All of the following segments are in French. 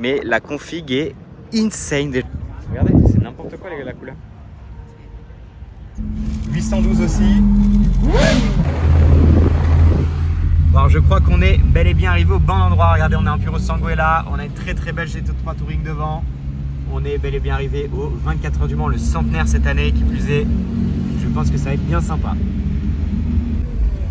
mais la config est insane. Regardez, c'est n'importe quoi la couleur. 812 aussi. Bon, alors je crois qu'on est bel et bien arrivé au bon endroit. Regardez, on a un Puro Sanguela, on a une très belle GT3 Touring devant. On est bel et bien arrivé au 24 heures du Mans, le centenaire cette année, qui plus est. Je pense que ça va être bien sympa.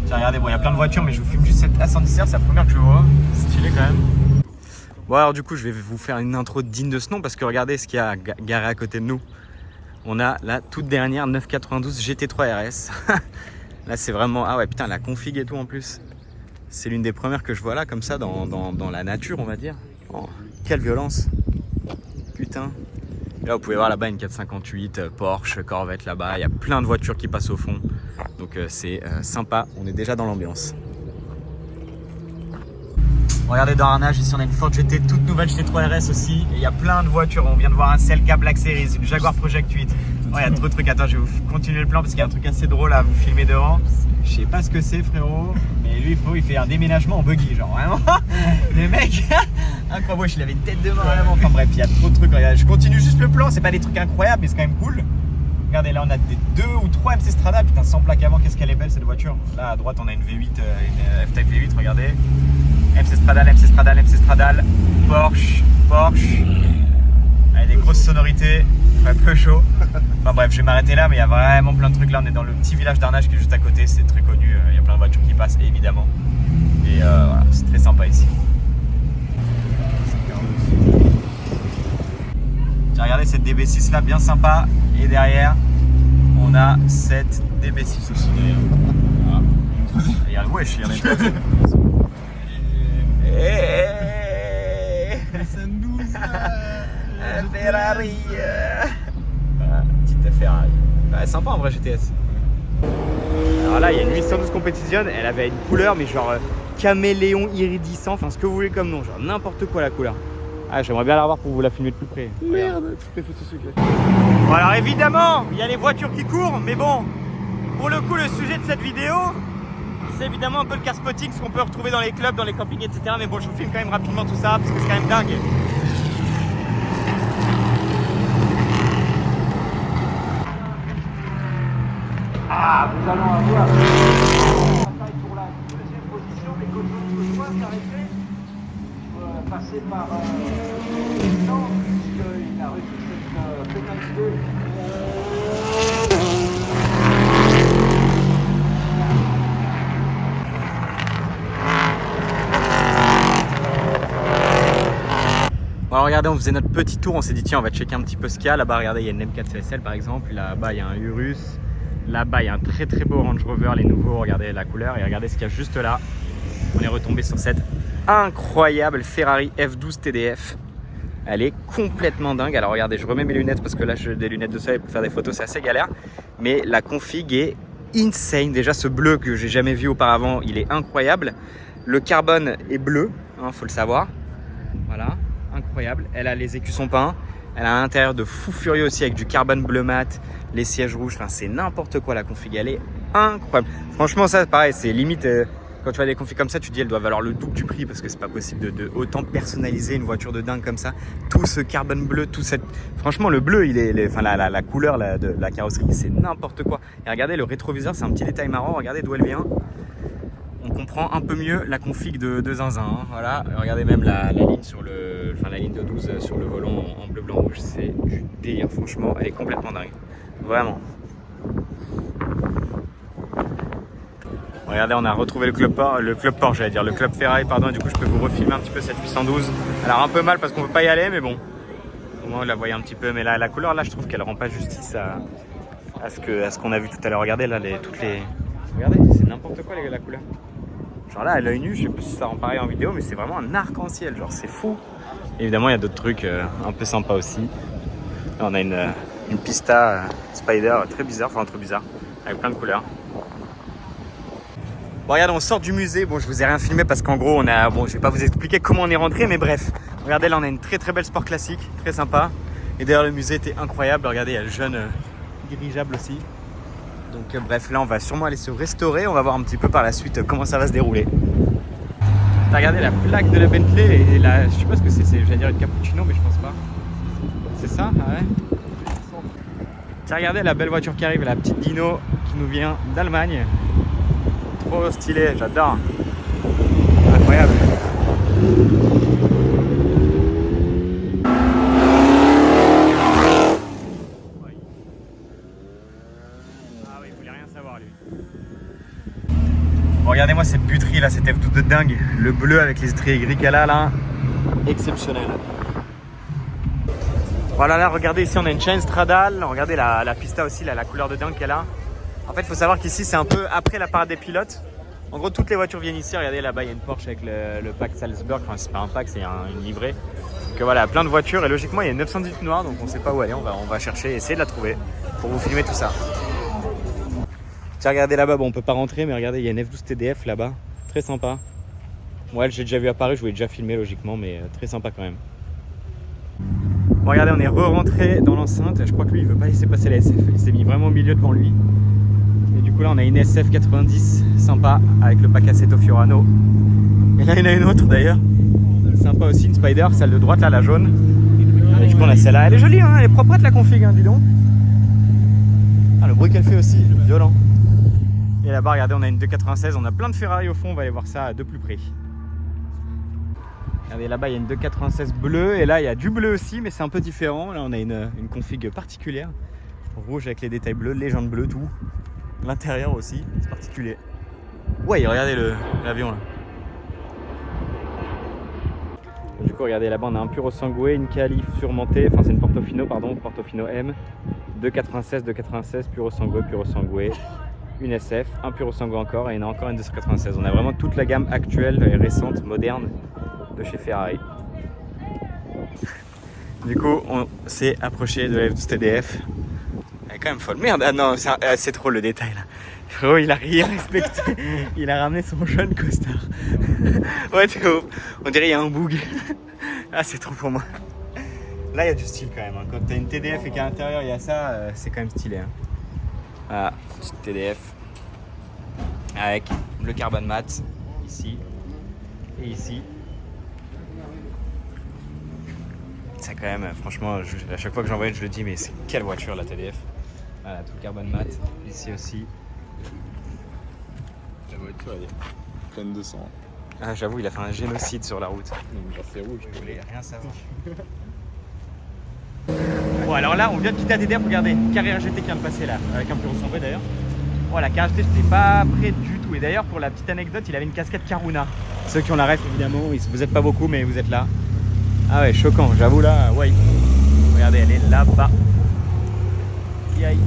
Tiens, regardez, bon, il y a plein de voitures, mais je vous filme juste cette A110R, c'est la première que je vois. Stylé quand même. Bon, alors du coup, je vais vous faire une intro digne de ce nom, parce que regardez ce qu'il y a garé à côté de nous. On a la toute dernière 992 GT3 RS. Là, c'est vraiment... Ah ouais, putain, la config et tout en plus. C'est l'une des premières que je vois là, comme ça, dans la nature, on va dire. Oh, quelle violence. Putain. Là, vous pouvez voir là-bas une 458, Porsche, Corvette là-bas. Il y a plein de voitures qui passent au fond. Donc, c'est sympa. On est déjà dans l'ambiance. Regardez dans Arnage, ici on a une Ford GT, toute nouvelle GT3 RS aussi. Et il y a plein de voitures. On vient de voir un Celica Black Series, une Jaguar Project 8. Oh, il y a trop de trucs. Attends, je vais vous continuer le plan parce qu'il y a un truc assez drôle à vous filmer devant. Je sais pas ce que c'est, frérot. Mais lui, frérot, il fait un déménagement en buggy. Genre vraiment. Le mec, incroyable. Il avait une tête de mort vraiment. Enfin bref, il y a trop de trucs. Regardez, je continue juste le plan. C'est pas des trucs incroyables, mais c'est quand même cool. Regardez, là on a des 2 ou 3 MC Strada. Putain, sans plaque avant, qu'est-ce qu'elle est belle cette voiture. Là à droite, on a une V8, une F-Type V8. Regardez. MC Stradale, Porsche. Avec des grosses sonorités, un peu chaud. Enfin bref, je vais m'arrêter là, mais il y a vraiment plein de trucs là. On est dans le petit village d'Arnage qui est juste à côté, c'est très connu. Il y a plein de voitures qui passent, évidemment. Et voilà, c'est très sympa ici. Tiens, regardez cette DB6 là, bien sympa. Et derrière, on a cette DB6 aussi. Regarde, wesh, il y en a une. Ferrari. Petite Ferrari. Ouais, sympa en vrai GTS. Alors là il y a une 812 Competition, elle avait une couleur mais genre caméléon iridissant, enfin ce que vous voulez comme nom, genre n'importe quoi la couleur. Ah, j'aimerais bien la revoir pour vous la filmer de plus près. Merde, toutes les photos secrètes. Bon alors évidemment il y a les voitures qui courent, mais bon, pour le coup le sujet de cette vidéo c'est évidemment un peu le car spotting, ce qu'on peut retrouver dans les clubs, dans les campings, etc. Mais bon, je vous filme quand même rapidement tout ça parce que c'est quand même dingue. Ah, nous allons avoir bataille pour la deuxième position, mais comme je dois s'arrêter, passer par Vincent, puisqu'il a reçu cette pénalité. Alors regardez, on faisait notre petit tour, on s'est dit tiens on va checker un petit peu ce qu'il y a. Là-bas regardez, il y a une M4 CSL par exemple, là-bas il y a un Urus, là-bas il y a un très beau Range Rover, les nouveaux, regardez la couleur et regardez ce qu'il y a juste là. On est retombé sur cette incroyable Ferrari F12 TDF. Elle est complètement dingue. Alors regardez, je remets mes lunettes parce que là j'ai des lunettes de soleil pour faire des photos, c'est assez galère. Mais la config est insane. Déjà ce bleu que j'ai jamais vu auparavant, il est incroyable. Le carbone est bleu, hein, faut le savoir. Voilà. Incroyable, elle a les écussons peints, elle a un intérieur de fou furieux aussi avec du carbone bleu mat, les sièges rouges, enfin c'est n'importe quoi la config, elle est incroyable. Franchement ça pareil, c'est limite, quand tu vois des configs comme ça tu te dis elle doit valoir le double du prix parce que c'est pas possible de autant personnaliser une voiture de dingue comme ça. Tout ce carbone bleu, tout cette... Franchement le bleu, il est, enfin, la couleur de la carrosserie c'est n'importe quoi. Et regardez le rétroviseur, c'est un petit détail marrant, regardez d'où elle vient. On comprend un peu mieux la config de Zinzin, hein. Voilà, regardez même la ligne sur le, enfin la ligne de 12 sur le volant en bleu, blanc, rouge, c'est du délire, franchement, elle est complètement dingue, vraiment. Regardez, on a retrouvé le club Porsche, j'allais dire, le club Ferrari, pardon, et du coup je peux vous refilmer un petit peu cette 812. Alors un peu mal parce qu'on peut pas y aller, mais bon, au moins vous la voyez un petit peu, mais là, la couleur, là je trouve qu'elle rend pas justice à ce qu'on a vu tout à l'heure. Regardez là, regardez, c'est n'importe quoi la couleur. Genre là à l'œil nu, je sais pas si ça rend pareil en vidéo, mais c'est vraiment un arc-en-ciel, genre c'est fou. Et évidemment il y a d'autres trucs un peu sympas aussi. Là on a une Pista Spider très bizarre, enfin trop bizarre, avec plein de couleurs. Bon regarde, on sort du musée, bon je vous ai rien filmé parce qu'en gros bon je vais pas vous expliquer comment on est rentré, mais bref. Regardez là on a une très belle sport classique, très sympa. Et d'ailleurs le musée était incroyable, regardez il y a le jeune dirigeable aussi. Donc bref, là on va sûrement aller se restaurer, on va voir un petit peu par la suite comment ça va se dérouler. T'as regardé la plaque de la Bentley et la, je sais pas ce que c'est, j'allais dire une cappuccino mais je pense pas. C'est ça? Ah ouais. T'as regardé la belle voiture qui arrive, la petite Dino qui nous vient d'Allemagne. Trop stylé, j'adore. Incroyable. Ah oui, il voulait rien savoir lui. Bon, regardez-moi cette buterie là, cette F12 de dingue. Le bleu avec les striés gris qu'elle a là, exceptionnel. Voilà, là regardez, ici on a une chaîne Stradale. Regardez la pista aussi, là, la couleur de dingue qu'elle a. En fait, il faut savoir qu'ici c'est un peu après la parade des pilotes. En gros, toutes les voitures viennent ici. Regardez là-bas, il y a une Porsche avec le pack Salzburg. Enfin, c'est pas un pack, c'est une livrée. Donc voilà, plein de voitures. Et logiquement, il y a une 918 noire, donc on sait pas où aller. On va chercher, essayer de la trouver pour vous filmer tout ça. Tiens, regardez là-bas, bon, on peut pas rentrer, mais regardez, il y a une F12 TDF là-bas. Très sympa. Ouais, j'ai déjà vu à Paris, je voulais déjà filmer logiquement, mais très sympa quand même. Bon, regardez, on est re-rentré dans l'enceinte. Je crois que lui, il veut pas laisser passer la SF. Il s'est mis vraiment au milieu devant lui. Et du coup, là, on a une SF 90 sympa avec le pack Assetto Fiorano. Et là, il y en a une autre d'ailleurs. Sympa aussi, une Spider, celle de droite là, la jaune. Et du coup, on a celle-là. Elle est jolie, hein, elle est proprette la config, hein, dis donc. Ah, le bruit qu'elle fait aussi, violent. Et là-bas, regardez, on a une 296. On a plein de Ferrari au fond. On va aller voir ça de plus près. Regardez, là-bas, il y a une 296 bleue. Et là, il y a du bleu aussi, mais c'est un peu différent. Là, on a une config particulière. Rouge avec les détails bleus, légende bleue, tout. L'intérieur aussi, c'est particulier. Ouais, regardez l'avion là. Du coup, regardez là-bas, on a un Puro Sangue, une Calife surmontée. Enfin, c'est une Portofino, pardon, Portofino M. 296, Puro Sangue, une SF, un Puro Sangue encore, et il y en a encore une 296. On a vraiment toute la gamme actuelle et récente, moderne de chez Ferrari. Du coup, on s'est approché de la F12 TDF. Elle est quand même folle. Merde, ah non, c'est trop le détail là. Frérot, il a rien respecté. Il a ramené son jeune costard. Ouais, t'es ouf. On dirait qu'il y a un bug. Ah, c'est trop pour moi. Là, il y a du style quand même. Hein. Quand t'as une TDF et qu'à l'intérieur il y a ça, c'est quand même stylé. Hein. Voilà, petite TDF. Avec le carbone mat, ici et ici. Ça quand même, franchement, à chaque fois que j'en vois une, je le dis, mais c'est quelle voiture la TDF. Voilà, tout le carbone mat, ici aussi. La voiture, elle est pleine de sang. Ah, j'avoue, il a fait un génocide sur la route. Donc, genre, c'est rouge. Je voulais rien savoir. Bon, alors là, on vient de quitter la TDF, regardez, Carrera GT qui vient de passer là, avec un Puro Sangue d'ailleurs. Voilà, Carrera GT, j'étais pas prêt du tout. Et d'ailleurs, pour la petite anecdote, il avait une casquette Karuna. Ceux qui ont la ref, évidemment, vous êtes pas beaucoup, mais vous êtes là. Ah ouais, choquant, j'avoue là, ouais. Regardez, elle est là-bas. Yikes.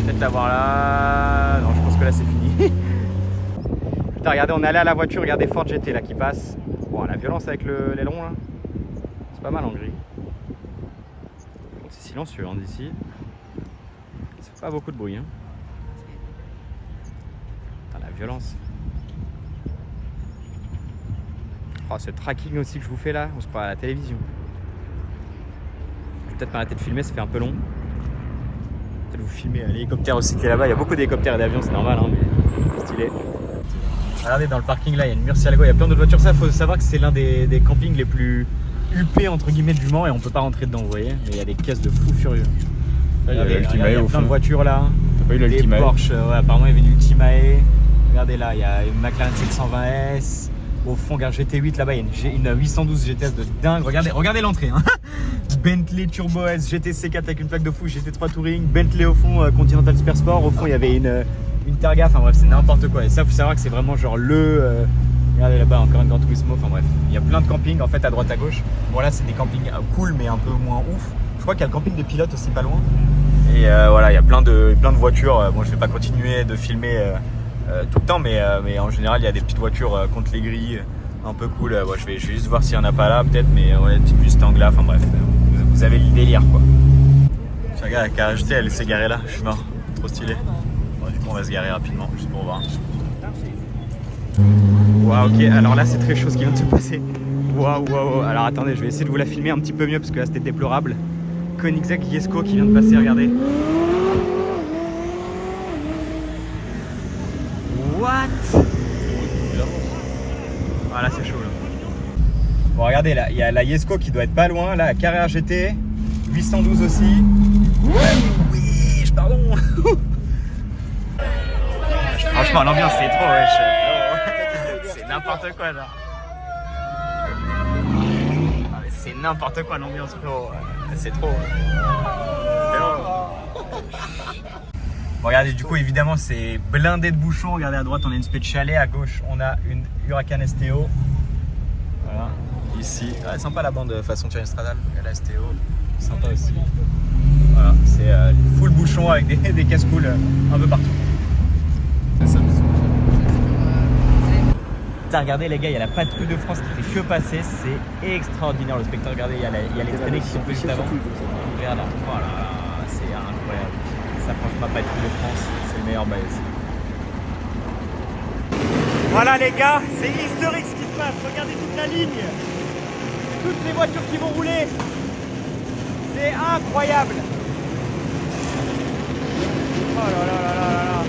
Peut-être la voir là. Non, je pense que là c'est fini. Putain, regardez, on est allé à la voiture, regardez Ford GT là qui passe. Bon, la violence avec l'aileron là. C'est pas mal en gris. C'est silencieux hein, d'ici. Ça fait pas beaucoup de bruit. Hein. Putain, la violence. Oh, ce tracking aussi que je vous fais là, on se croit à la télévision. Je vais peut-être m'arrêter de filmer, ça fait un peu long. Peut-être vous filmer l'hélicoptère aussi qui est là-bas. Il y a beaucoup d'hélicoptères et d'avions, c'est normal, hein, mais stylé. Regardez, dans le parking là, il y a une Murcielago, il y a plein d'autres voitures. Ça, il faut savoir que c'est l'un des campings les plus huppés entre guillemets du Mans et on peut pas rentrer dedans, vous voyez. Mais il y a des caisses de fous furieux. Là, il y a Regardez, il y a plein de voitures là. T'as pas eu Des l'Ultimae? Porsche, ouais, apparemment il y avait une Ultimae. Regardez là, il y a une McLaren 720S. Au fond, regarde GT8 là-bas, il y a une 812 GTS de dingue. Regardez l'entrée. Hein. Bentley Turbo S, GT C4 avec une plaque de fou, GT3 Touring, Bentley au fond, Continental Super Sport. Au fond, il y avait une Targa. Enfin bref, c'est n'importe quoi. Et ça, faut savoir que c'est vraiment genre regardez là-bas, encore une Gran Turismo. Enfin bref, il y a plein de campings en fait à droite à gauche. Bon, là, c'est des campings cool, mais un peu moins ouf. Je crois qu'il y a le camping des pilotes aussi pas loin. Et voilà, il y a plein de voitures. Bon, je vais pas continuer de filmer. Tout le temps, mais en général il y a des petites voitures contre les grilles un peu cool. Bon, je vais juste voir s'il n'y en a pas là peut-être, mais ouais, une petite Mustang là, enfin bref, vous avez le délire quoi. Je regarde la Carrera GT, elle s'est garée là, je suis mort, trop stylé. Bon, du coup on va se garer rapidement juste pour voir. Waouh, ok, alors là c'est très chaud ce qui vient de se passer. Waouh, alors attendez, je vais essayer de vous la filmer un petit peu mieux parce que là c'était déplorable. Koenigsegg Jesko qui vient de passer, regardez. What? Ah là c'est chaud là. Bon regardez là, il y a la Yesco qui doit être pas loin, là la Carrère GT, 812 aussi. Oui, pardon. Franchement l'ambiance c'est trop wesh. C'est n'importe quoi là. C'est n'importe quoi l'ambiance frérot. C'est trop. Bon, regardez, du coup, évidemment, c'est blindé de bouchons. Regardez à droite, on a une spé de chalet. À gauche, on a une Huracan STO. Voilà. Ici, sympa la bande façon Thierry Stradal. Il y a la STO. Sympa aussi. Voilà, c'est full bouchon avec des casse-coules un peu partout. Putain, regardez les gars, il y a la patrouille de France qui fait que passer. C'est extraordinaire le spectacle. Regardez, il y a les traînées qui sont fait juste avant. Regarde là. Voilà, c'est incroyable. Ça franchement pas être de France, c'est le meilleur balèze. Voilà les gars, c'est historique ce qui se passe, regardez toute la ligne. Toutes les voitures qui vont rouler. C'est incroyable. Oh là là là là là là.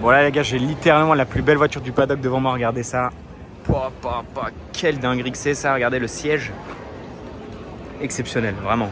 Bon là les gars, j'ai littéralement la plus belle voiture du paddock devant moi, regardez ça. Quelle dinguerie que c'est ça, regardez le siège. Exceptionnel, vraiment.